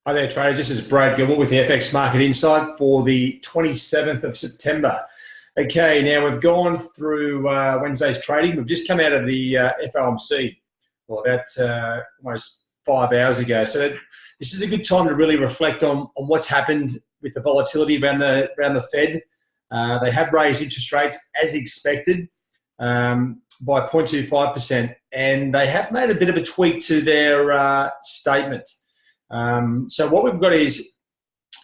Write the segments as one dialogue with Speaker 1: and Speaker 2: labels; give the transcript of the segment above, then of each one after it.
Speaker 1: Hi there, traders. This is Brad Gilmore with the FX Market Insight for the 27th of September. Okay, now we've gone through Wednesday's trading. We've just come out of the FOMC, well, about almost 5 hours ago. So this is a good time to really reflect on what's happened with the volatility around the Fed. They have raised interest rates as expected by 0.25%, and they have made a bit of a tweak to their statement. So what we've got is,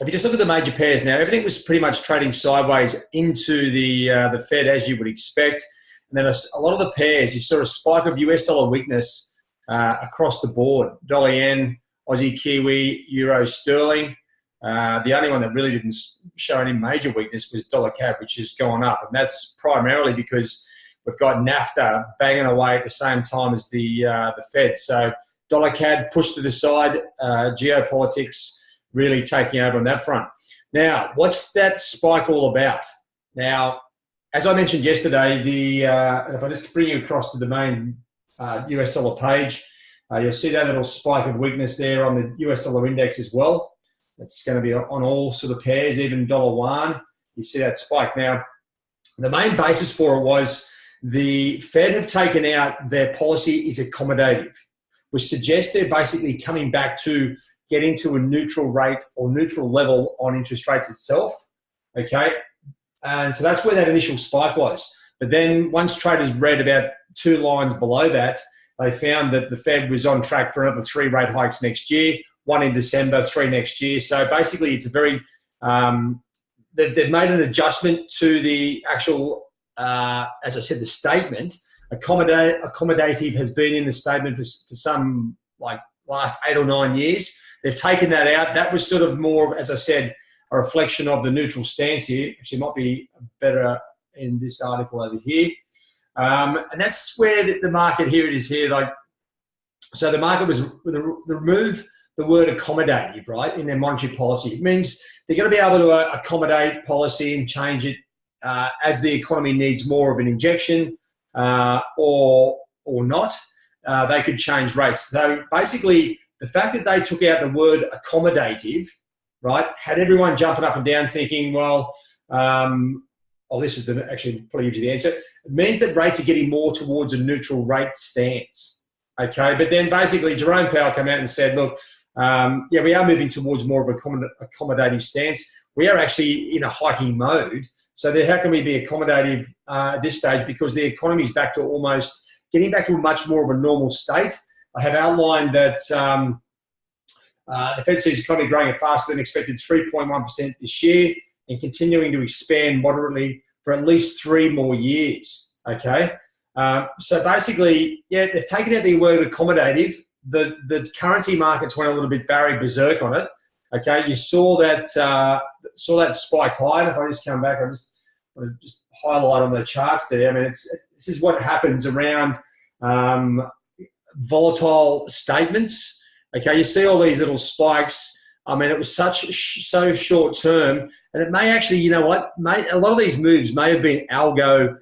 Speaker 1: if you just look at the major pairs now, everything was pretty much trading sideways into the Fed, as you would expect. And then a lot of the pairs, you saw a spike of US dollar weakness across the board. Dollar yen, Aussie Kiwi, Euro sterling. The only one that really didn't show any major weakness was dollar CAD, which has gone up. And that's primarily because we've got NAFTA banging away at the same time as the Fed. So dollar CAD pushed to the side, geopolitics really taking over on that front. Now, what's that spike all about? Now, as I mentioned yesterday, if I just bring you across to the main US dollar page, you'll see that little spike of weakness there on the US dollar index as well. It's going to be on all sort of pairs, even dollar yuan. You see that spike. Now, the main basis for it was the Fed have taken out their policy is accommodative, which suggests they're basically coming back to getting to a neutral rate or neutral level on interest rates itself, okay? And so that's where that initial spike was. But then once traders read about 2 lines below that, they found that the Fed was on track for another 3 rate hikes next year, 1 in December, 3 next year. So basically it's a very, they've made an adjustment to the actual, as I said, the statement. Accommodative has been in the statement for some, like, last 8 or 9 years. They've taken that out. That was sort of more, as I said, a reflection of the neutral stance here. Actually, might be better in this article over here. And that's where the market, here it is here. Like, so the market was remove the word accommodative, right, in their monetary policy. It means they're going to be able to accommodate policy and change it as the economy needs more of an injection, or not. They could change rates. So basically, the fact that they took out the word accommodative, right, had everyone jumping up and down thinking, well, this is actually probably gives you the answer. It means that rates are getting more towards a neutral rate stance, okay? But then basically Jerome Powell came out and said, look, yeah, we are moving towards more of an accommodative stance. We are actually in a hiking mode. So then how can we be accommodative at this stage? Because the economy is back to getting back to a much more of a normal state. I have outlined that the Fed sees the economy growing at faster than expected, 3.1% this year, and continuing to expand moderately for at least 3 more years, okay? So basically, yeah, they've taken out the word accommodative. The currency markets went a little bit berserk on it, okay? You saw that spike high, and if I just come back, I just want to just highlight on the charts there. I mean, this is what happens around volatile statements. Okay, you see all these little spikes. I mean, it was so short term, and it may actually, you know what, a lot of these moves may have been algo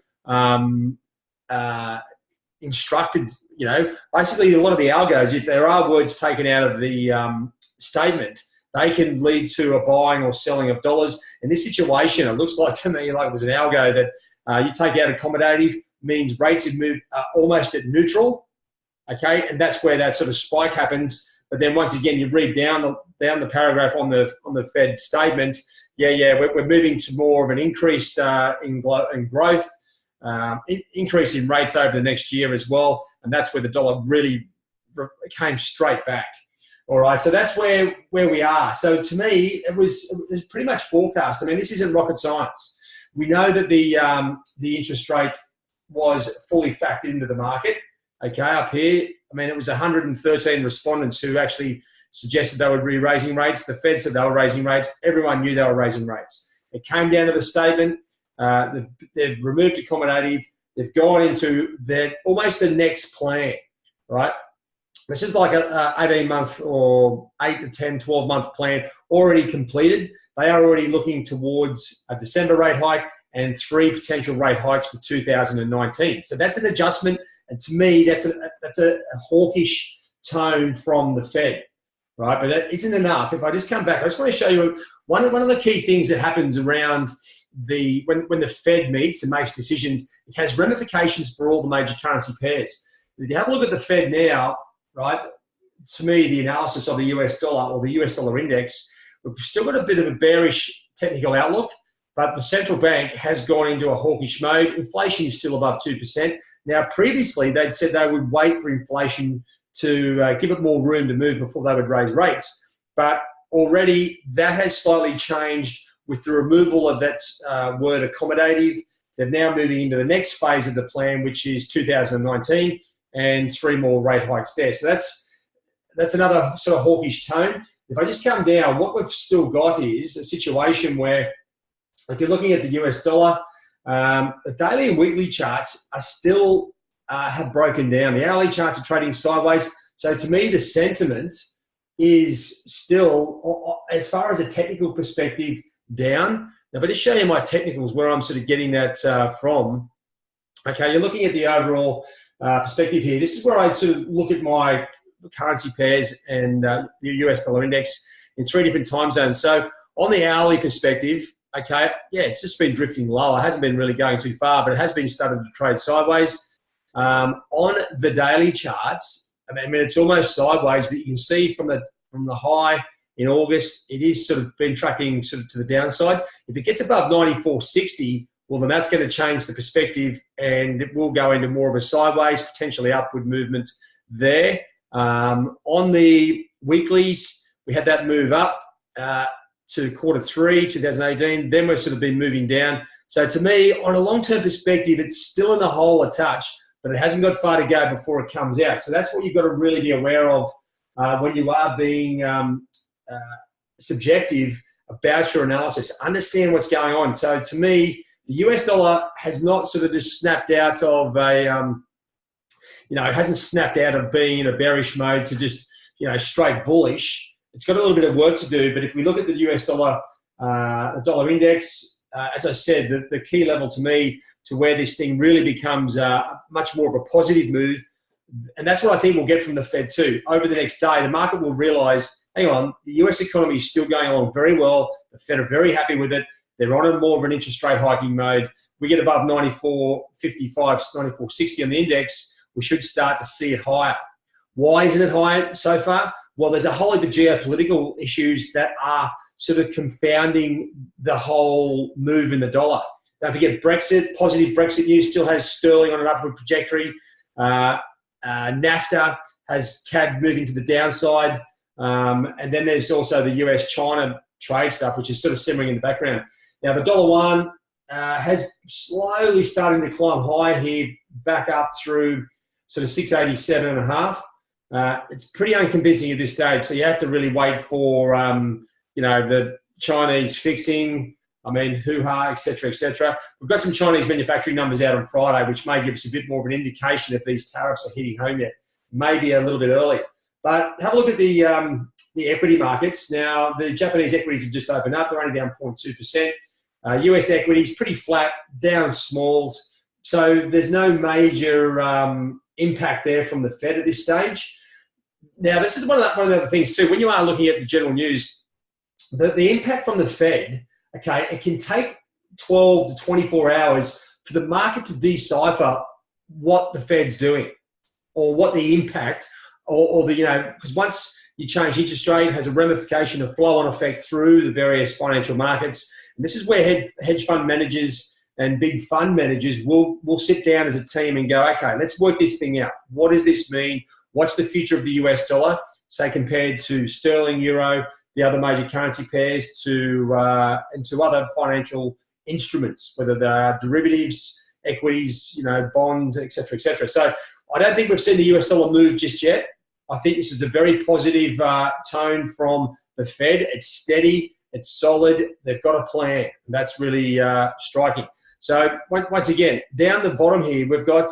Speaker 1: instructed. You know, basically a lot of the algos, if there are words taken out of the statement, they can lead to a buying or selling of dollars. In this situation, it looks like to me like it was an algo that you take out accommodative, means rates have moved almost at neutral, okay, and that's where that sort of spike happens. But then once again, you read down the paragraph on the Fed statement. We're moving to more of an increase in growth, increase in rates over the next year as well, and that's where the dollar really came straight back. All right, so that's where we are. So to me, it was pretty much forecast. I mean, this isn't rocket science. We know that the interest rate was fully factored into the market. Okay, up here, I mean, it was 113 respondents who actually suggested they would be raising rates. The Fed said they were raising rates. Everyone knew they were raising rates. It came down to the statement. They've removed accommodative. They've gone into almost the next plan, right? This is like a 18-month or 8 to 10, 12-month plan already completed. They are already looking towards a December rate hike and 3 potential rate hikes for 2019. So that's an adjustment. And to me, that's a hawkish tone from the Fed, right? But that isn't enough. If I just come back, I just want to show you one of the key things that happens around when the Fed meets and makes decisions. It has ramifications for all the major currency pairs. If you have a look at the Fed now, right, to me, the analysis of the US dollar or the US dollar index, we've still got a bit of a bearish technical outlook, but the central bank has gone into a hawkish mode. Inflation is still above 2%. Now, previously, they'd said they would wait for inflation to give it more room to move before they would raise rates. But already that has slightly changed with the removal of that word accommodative. They're now moving into the next phase of the plan, which is 2019, and 3 more rate hikes there. So that's another sort of hawkish tone. If I just come down, what we've still got is a situation where, if you're looking at the US dollar, the daily and weekly charts are still have broken down. The hourly charts are trading sideways. So to me, the sentiment is still, as far as a technical perspective, down. Now, if I just show you my technicals, where I'm sort of getting that from. Okay, you're looking at the overall perspective here. This is where I sort of look at my currency pairs and the US dollar index in 3 different time zones. So on the hourly perspective, okay, yeah, it's just been drifting lower. It hasn't been really going too far, but it has been starting to trade sideways. On the daily charts, I mean, it's almost sideways, but you can see from the high in August, it is sort of been tracking sort of to the downside. If it gets above 94.60, well, then that's going to change the perspective, and it will go into more of a sideways, potentially upward movement there. On the weeklies, we had that move up to Q3 2018. Then we've sort of been moving down. So to me, on a long-term perspective, it's still in the hole a touch, but it hasn't got far to go before it comes out. So that's what you've got to really be aware of when you are being subjective about your analysis. Understand what's going on. So to me, the US dollar has not sort of just snapped out of it hasn't snapped out of being in a bearish mode to just, straight bullish. It's got a little bit of work to do, but if we look at the US dollar, the dollar index, as I said, the key level to me to where this thing really becomes much more of a positive move, and that's what I think we'll get from the Fed too. Over the next day, the market will realise, hang on, the US economy is still going along very well. The Fed are very happy with it. They're on a more of an interest rate hiking mode. We get above 94.55, 94.60 on the index, we should start to see it higher. Why isn't it higher so far? Well, there's a whole heap of geopolitical issues that are sort of confounding the whole move in the dollar. Don't forget Brexit, positive Brexit news still has sterling on an upward trajectory. NAFTA has CAD moving to the downside. And then there's also the US-China trade stuff, which is sort of simmering in the background. Now, the dollar one has slowly starting to climb high here, back up through sort of 687.5. It's pretty unconvincing at this stage, so you have to really wait for the Chinese fixing. I mean, hoo-ha, et cetera. We've got some Chinese manufacturing numbers out on Friday, which may give us a bit more of an indication if these tariffs are hitting home yet. Maybe a little bit earlier. But have a look at the equity markets. Now, the Japanese equities have just opened up. They're only down 0.2%. US equities, pretty flat, down smalls. So there's no major impact there from the Fed at this stage. Now, this is one of the other things too. When you are looking at the general news, the impact from the Fed, okay, it can take 12 to 24 hours for the market to decipher what the Fed's doing or what the impact or because once you change interest rate, it has a ramification of flow-on effect through the various financial markets. And this is where hedge fund managers and big fund managers will sit down as a team and go, okay, let's work this thing out. What does this mean? What's the future of the US dollar, say, compared to sterling, euro, the other major currency pairs, and to other financial instruments, whether they are derivatives, equities, bonds, et cetera. So I don't think we've seen the US dollar move just yet. I think this is a very positive tone from the Fed. It's steady. It's solid. They've got a plan. And that's really striking. So once again, down the bottom here, we've got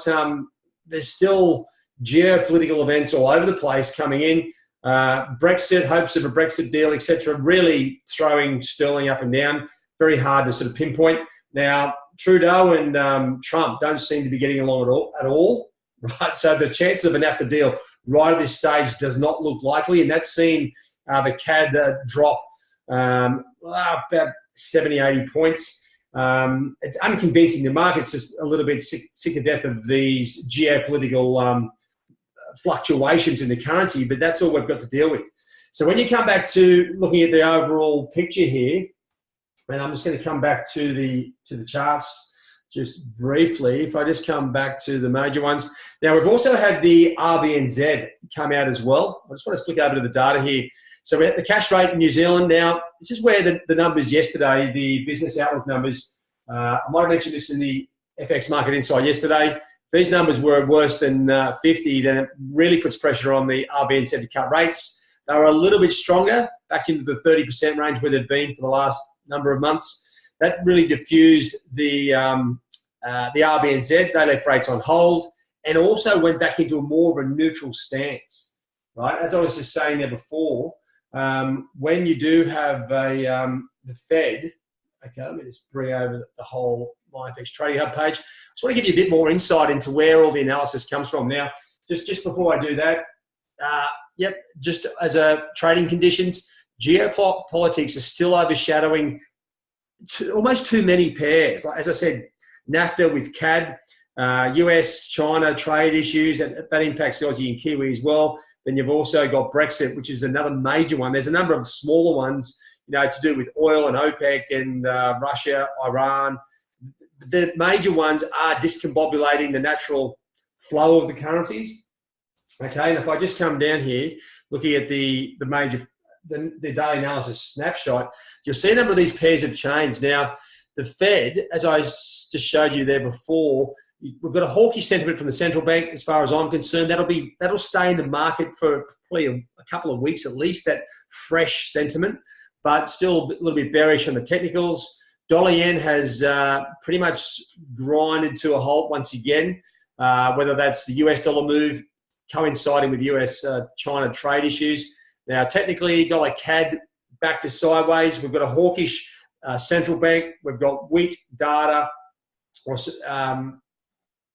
Speaker 1: there's still geopolitical events all over the place coming in. Brexit, hopes of a Brexit deal, etc., really throwing sterling up and down. Very hard to sort of pinpoint. Now, Trudeau and Trump don't seem to be getting along at all, right? So the chances of a NAFTA deal right at this stage does not look likely, and that's seen The CAD drop about 70, 80 points. It's unconvincing. The market's just a little bit sick to death of these geopolitical fluctuations in the currency, but that's all we've got to deal with. So when you come back to looking at the overall picture here, and I'm just going to come back to the charts just briefly. If I just come back to the major ones. Now, we've also had the RBNZ come out as well. I just want to flick over to the data here. So we had the cash rate in New Zealand. Now, this is where the numbers yesterday, the business outlook numbers, I might have mentioned this in the FX Market Insight yesterday. If these numbers were worse than 50, then it really puts pressure on the RBNZ to cut rates. They were a little bit stronger, back into the 30% range where they've been for the last number of months. That really diffused the RBNZ. They left rates on hold and also went back into more of a neutral stance, right? As I was just saying there before, when you do have the Fed, okay, let me just bring over the whole MyFX Trading Hub page. I just want to give you a bit more insight into where all the analysis comes from. Now, just before I do that, just as a trading conditions, geopolitics are still overshadowing almost too many pairs. Like, as I said, NAFTA with CAD, US-China trade issues, that impacts the Aussie and Kiwi as well. Then you've also got Brexit, which is another major one. There's a number of smaller ones, to do with oil and OPEC and Russia, Iran. The major ones are discombobulating the natural flow of the currencies. Okay, and if I just come down here, looking at the daily analysis snapshot, you'll see a number of these pairs have changed. Now, the Fed, as I just showed you there before, we've got a hawkish sentiment from the central bank as far as I'm concerned. That'll stay in the market for probably a couple of weeks at least, that fresh sentiment, but still a little bit bearish on the technicals. Dollar yen has pretty much grinded to a halt once again, whether that's the US dollar move coinciding with US-China trade issues. Now, technically, dollar CAD back to sideways. We've got a hawkish central bank. We've got weak data.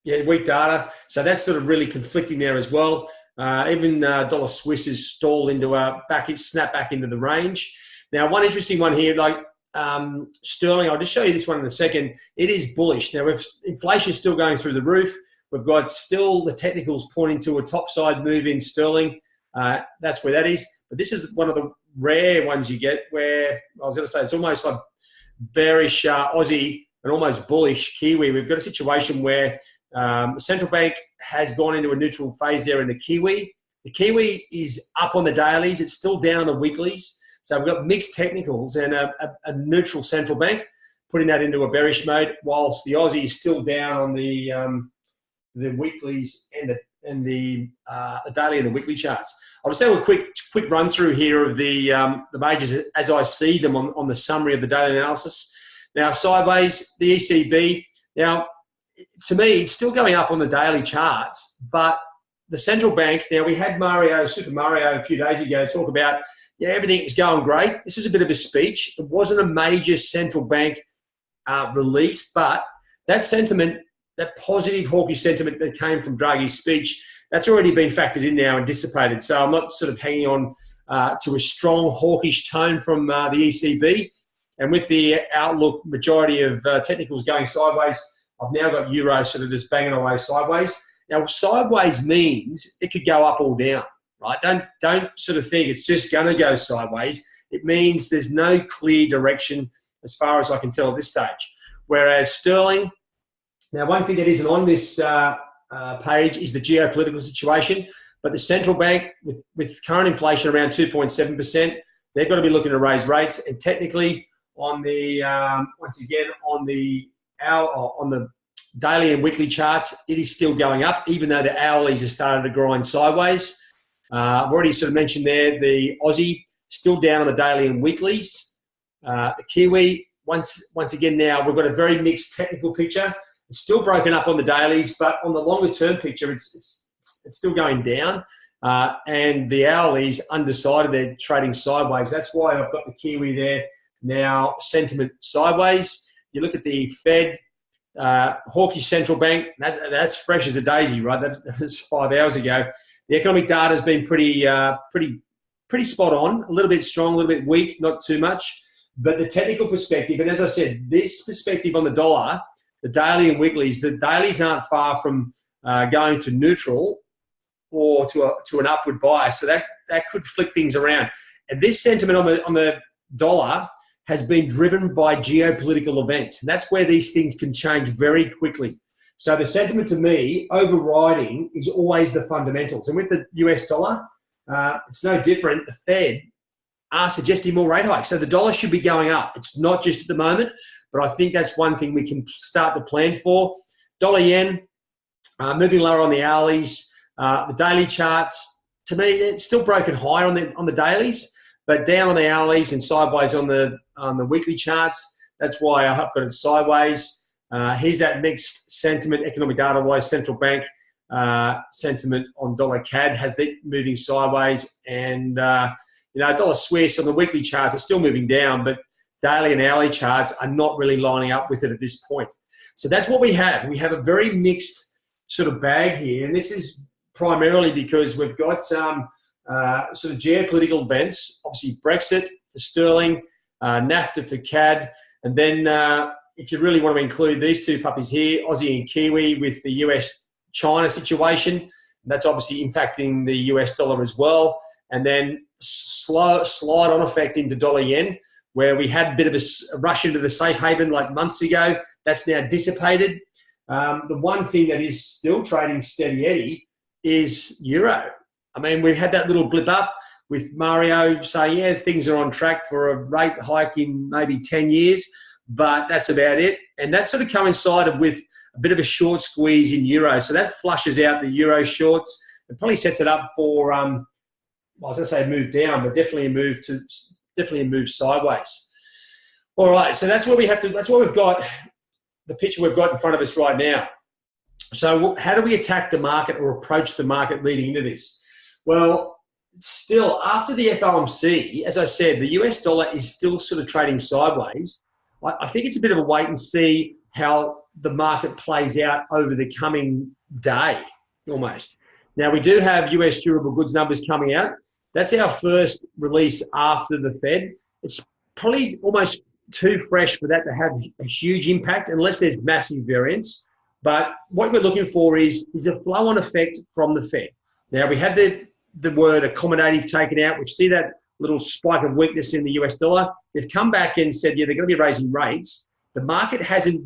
Speaker 1: Weak data. So that's sort of really conflicting there as well. Even dollar Swiss is stalled into snap back into the range. Now, one interesting one here, like sterling, I'll just show you this one in a second. It is bullish. Now, inflation is still going through the roof. We've got still the technicals pointing to a topside move in sterling. That's where that is. But this is one of the rare ones you get where, I was going to say, it's almost like bearish Aussie and almost bullish Kiwi. We've got a situation where the central bank has gone into a neutral phase there in the Kiwi. The Kiwi is up on the dailies. It's still down on the weeklies. So we've got mixed technicals and a neutral central bank, putting that into a bearish mode, whilst the Aussie is still down on the weeklies and the daily and the weekly charts. I'll just have a quick run through here of the majors as I see them on the summary of the daily analysis. Now, sideways, the ECB. Now, to me, it's still going up on the daily charts, but the central bank, now we had Super Mario a few days ago talk about, everything was going great. This is a bit of a speech. It wasn't a major central bank release, but that sentiment, that positive hawkish sentiment that came from Draghi's speech, that's already been factored in now and dissipated. So I'm not sort of hanging on to a strong hawkish tone from the ECB. And with the outlook, majority of technicals going sideways, I've now got Euro sort of just banging away sideways. Now, sideways means it could go up or down, right? Don't sort of think it's just going to go sideways. It means there's no clear direction as far as I can tell at this stage. Whereas sterling, now one thing that isn't on this page is the geopolitical situation, but the central bank, with current inflation around 2.7%, they've got to be looking to raise rates. And technically, on the once again on the daily and weekly charts, it is still going up, even though the hourlies have started to grind sideways. I've already sort of mentioned there the Aussie still down on the daily and weeklies. The Kiwi, once again now, we've got a very mixed technical picture. It's still broken up on the dailies, but on the longer term picture, it's still going down. And the hourlies undecided, they're trading sideways. That's why I've got the Kiwi there now, sentiment sideways. You look at the Fed, hawkish central bank, that's fresh as a daisy, right? That was 5 hours ago. The economic data has been pretty pretty spot on, a little bit strong, a little bit weak, not too much. But the technical perspective, and as I said, this perspective on the dollar, the daily and weeklies, the dailies aren't far from going to neutral or to an upward bias. So that could flick things around. And this sentiment on the dollar has been driven by geopolitical events. And that's where these things can change very quickly. So the sentiment to me, overriding, is always the fundamentals. And with the US dollar, it's no different. The Fed are suggesting more rate hikes. So the dollar should be going up. It's not just at the moment, but I think that's one thing we can start to plan for. Dollar yen, moving lower on the hourlies. The daily charts, to me, it's still broken higher on the dailies, but down on the hourlies and sideways on the weekly charts. That's why I have got it sideways. Here's that mixed sentiment, economic data-wise, central bank sentiment on dollar CAD has it moving sideways, and dollar Swiss on the weekly charts are still moving down, but daily and hourly charts are not really lining up with it at this point. So that's what we have. We have a very mixed sort of bag here, and this is primarily because we've got some sort of geopolitical events, obviously Brexit for sterling, NAFTA for CAD, and then if you really want to include these two puppies here, Aussie and Kiwi with the US-China situation, that's obviously impacting the US dollar as well, and then slide on effect into dollar yen, where we had a bit of a rush into the safe haven like months ago. That's now dissipated. The one thing that is still trading steady Eddie is euro. I mean, we've had that little blip up with Mario saying, yeah, things are on track for a rate hike in maybe 10 years, but that's about it. And that sort of coincided with a bit of a short squeeze in euro. So that flushes out the euro shorts. It probably sets it up for, well, I was going to say move down, but definitely a move sideways. All right, so that's what we have to, that's what we've got, the picture we've got in front of us right now. So how do we attack the market or approach the market leading into this? Well, still, after the FOMC, as I said, the US dollar is still sort of trading sideways. I think it's a bit of a wait and see how the market plays out over the coming day, almost. Now, we do have US durable goods numbers coming out. That's our first release after the Fed. It's probably almost too fresh for that to have a huge impact unless there's massive variance. But what we're looking for is a flow-on effect from the Fed. Now, we had the word accommodative taken out. We see that little spike of weakness in the US dollar. They've come back and said, yeah, they're going to be raising rates. The market hasn't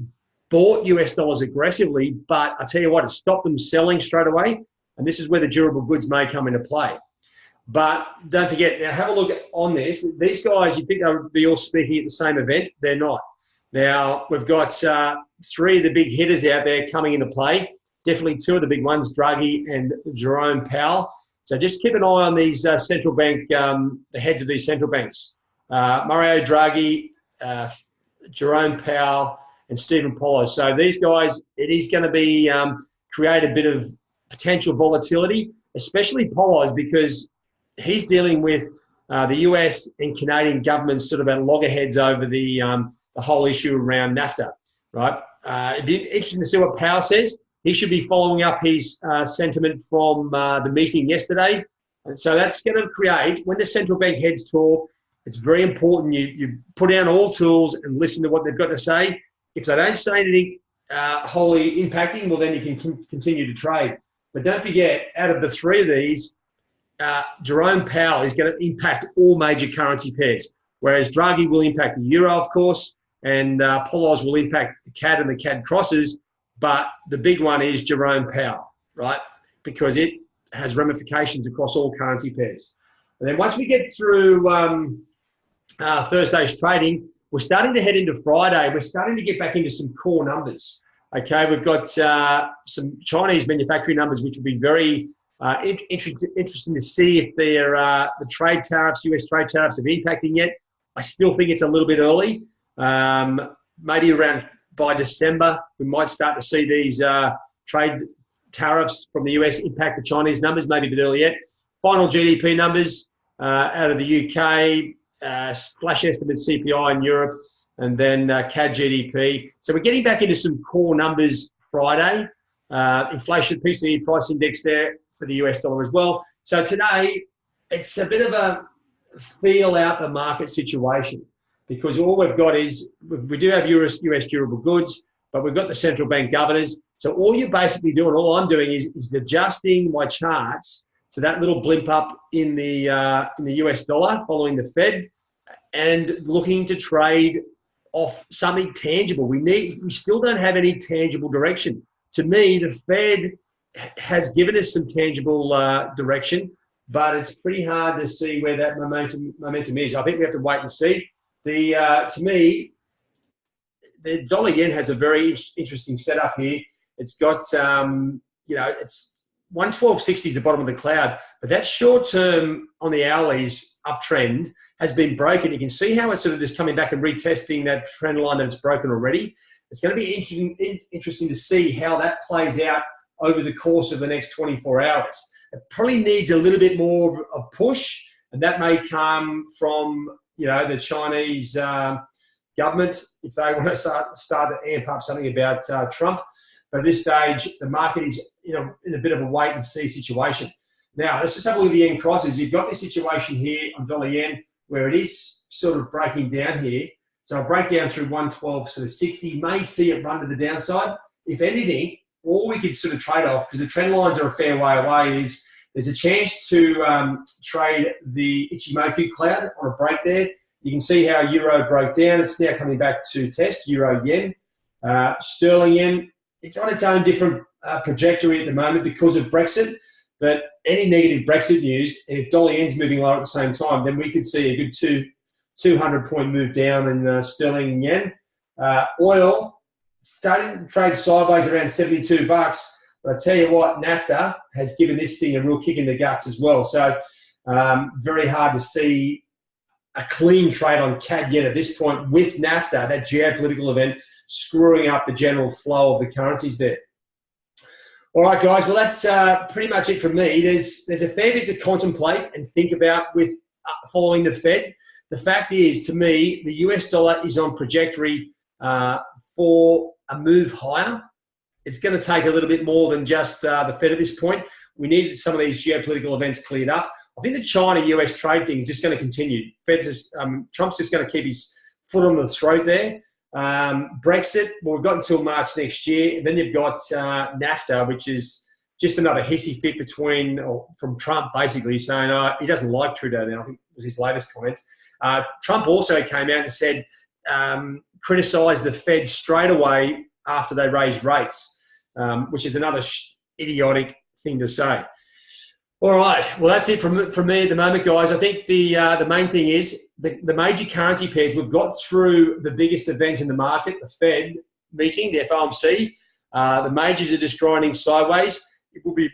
Speaker 1: bought US dollars aggressively, but I tell you what, it stopped them selling straight away. And this is where the durable goods may come into play. But don't forget, now have a look on this. These guys, you think they'll be all speaking at the same event? They're not. Now, we've got three of the big hitters out there coming into play. Definitely two of the big ones, Draghi and Jerome Powell. So just keep an eye on these central bank, the heads of these central banks. Mario Draghi, Jerome Powell, and Stephen Polo. So these guys, it is going to be create a bit of potential volatility, especially Polo's, because he's dealing with the US and Canadian governments sort of at loggerheads over the whole issue around NAFTA, right? It'd be interesting to see what Powell says. He should be following up his sentiment from the meeting yesterday. And so that's going to create, when the central bank heads talk, it's very important you put down all tools and listen to what they've got to say. If they don't say anything wholly impacting, well, then you can continue to trade. But don't forget, out of the three of these, Jerome Powell is going to impact all major currency pairs, whereas Draghi will impact the euro, of course, and Polo's will impact the CAD and the CAD crosses. But the big one is Jerome Powell, right? Because it has ramifications across all currency pairs. And then once we get through Thursday's trading, we're starting to head into Friday. We're starting to get back into some core numbers. Okay, we've got some Chinese manufacturing numbers, which will be very interesting to see if they're, the trade tariffs, US trade tariffs, are impacting yet. I still think it's a little bit early. Maybe around by December, we might start to see these trade tariffs from the US impact the Chinese numbers, maybe a bit early yet. Final GDP numbers out of the UK, flash estimate CPI in Europe, and then CAD GDP. So we're getting back into some core numbers Friday. Inflation, PCE price index there for the US dollar as well. So today, it's a bit of a feel out the market situation, because all we've got is we do have US durable goods, but we've got the central bank governors. So all you're basically doing, all I'm doing is adjusting my charts to that little blimp up in the US dollar following the Fed, and looking to trade off something tangible. We still don't have any tangible direction. To me, the Fed has given us some tangible direction, but it's pretty hard to see where that momentum is. I think we have to wait and see. To me, the dollar yen has a very interesting setup here. It's got, it's 112.60 is the bottom of the cloud, but that short term on the hourlies uptrend has been broken. You can see how it's sort of just coming back and retesting that trend line that's broken already. It's going to be interesting to see how that plays out over the course of the next 24 hours. It probably needs a little bit more of a push, and that may come from the Chinese government if they want to start to amp up something about Trump. But at this stage, the market is in a bit of a wait and see situation. Now, let's just have a look at the yen crosses. You've got this situation here on dollar yen where it is sort of breaking down here. So I'll break down through 112, sort of 60. May see it run to the downside. If anything, all we could sort of trade off, because the trend lines are a fair way away, is there's a chance to trade the Ichimoku cloud on a break there. You can see how euro broke down. It's now coming back to test euro yen. Sterling yen, it's on its own different trajectory at the moment because of Brexit. But any negative Brexit news, and if dollar yen's moving lower at the same time, then we could see a good 200-point move down in sterling yen. Oil starting to trade sideways around $72. But I tell you what, NAFTA has given this thing a real kick in the guts as well. So very hard to see a clean trade on CAD yen at this point with NAFTA, that geopolitical event, screwing up the general flow of the currencies there. All right, guys. Well, that's pretty much it from me. There's a fair bit to contemplate and think about with following the Fed. The fact is, to me, the US dollar is on trajectory for a move higher. It's going to take a little bit more than just the Fed at this point. We need some of these geopolitical events cleared up. I think the China-US trade thing is just going to continue. Trump's just going to keep his foot on the throat there. Brexit, well, we've got until March next year. And then you've got NAFTA, which is just another hissy fit from Trump, basically saying he doesn't like Trudeau now. I think was his latest comment. Trump also came out and said, criticised the Fed straight away after they raised rates, which is another idiotic thing to say. All right, well, that's it from me at the moment, guys. I think the main thing is the major currency pairs. We've got through the biggest event in the market, the Fed meeting, the FOMC. The majors are just grinding sideways. It will be,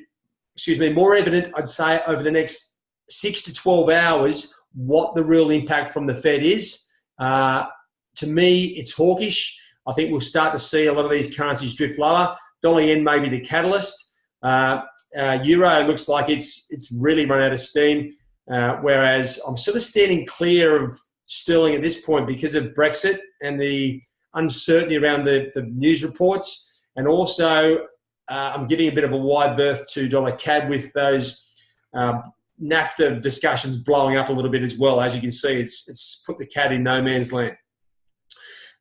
Speaker 1: more evident, I'd say, over the next 6 to 12 hours what the real impact from the Fed is. To me, it's hawkish. I think we'll start to see a lot of these currencies drift lower. Dollar yen may be the catalyst. Euro looks like it's really run out of steam, whereas I'm sort of standing clear of sterling at this point because of Brexit and the uncertainty around the news reports, and also I'm giving a bit of a wide berth to dollar CAD with those NAFTA discussions blowing up a little bit as well. As you can see, it's put the CAD in no man's land.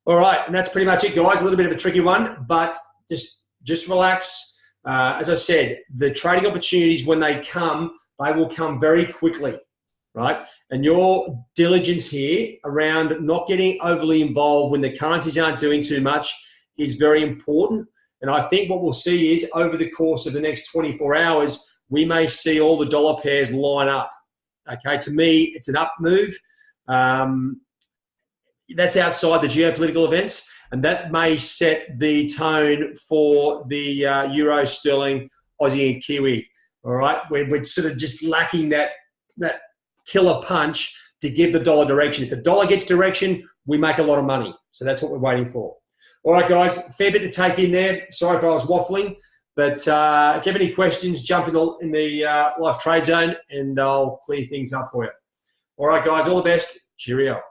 Speaker 1: All right, and that's pretty much it, guys. A little bit of a tricky one, but just relax. As I said, the trading opportunities, when they will come very quickly, right? And your diligence here around not getting overly involved when the currencies aren't doing too much is very important. And I think what we'll see is over the course of the next 24 hours, we may see all the dollar pairs line up. Okay, to me, it's an up move. That's outside the geopolitical events. And that may set the tone for the Euro, Sterling, Aussie and Kiwi. All right, we're sort of just lacking that killer punch to give the dollar direction. If the dollar gets direction, we make a lot of money. So that's what we're waiting for. All right, guys, fair bit to take in there. Sorry if I was waffling, but if you have any questions, jump in the live trade zone and I'll clear things up for you. All right, guys, all the best. Cheerio.